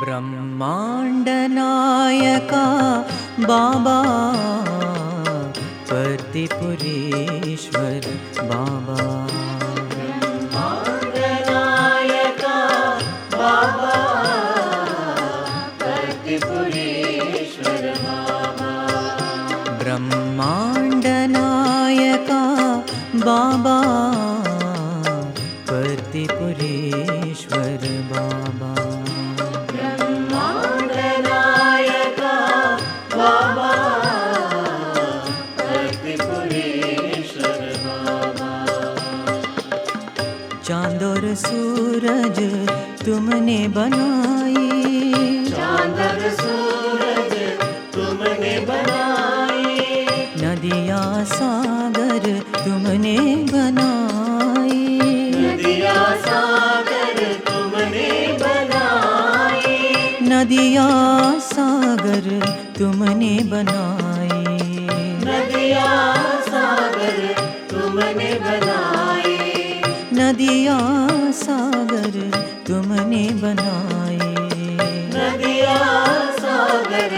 ब्रह्मांड नायका बाबा परतिपुरीश्वर बाबा। ब्रह्मांड नायका बाबा परतिपुरीश्वर बाबा। ब्रह्मांड नायका बाबा परतिपुरीश्वर बाबा। ब्रह्मांड नायका बाबा परतिपुरीश्वर बाबा। चांद और सूरज तुमने बनाई, चांद और सूरज तुमने बनाए, नदियाँ सागर तुमने बनाई, नदियाँ सागर तुमने बनाए, नदियाँ सागर तुमने बनाई, नदियाँ सागर तुमने बनाए, नदियाँ सागर तुमने बनाई। नदियाँ सागर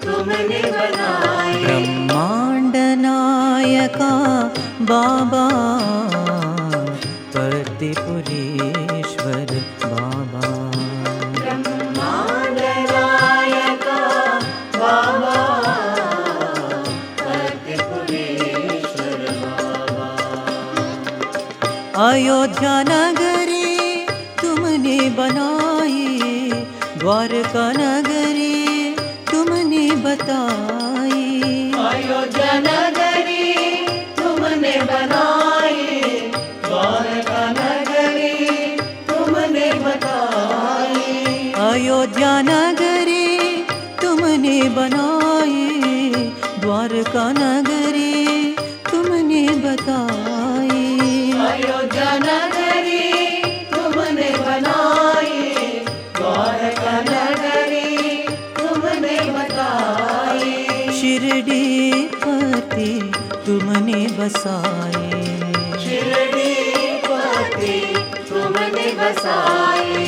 तुमने बनाए। ब्रह्मांड नायका बाबा परतिपुरीश्वर बाबा। ब्रह्मांड नायका बाबा परतिपुरीश्वर बाबा। अयोध्या नगरी तुमने बनाई, द्वारका नगरी तुमने बताई, अयोध्या नगरी तुमने बनाई, द्वारका नगरी तुमने बताई, अयोध्या नगरी तुमने बनाई, द्वारका नगरी तुमने बताई, अयोध्या नगरी तुमने बनाई, द्वारका नगरी तुमने बताई, शिरडी पति तुमने बसाए, शिरडी पति तुमने बसाए,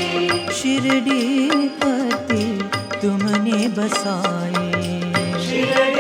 शिरडी पति तुमने बसाए, शिरडी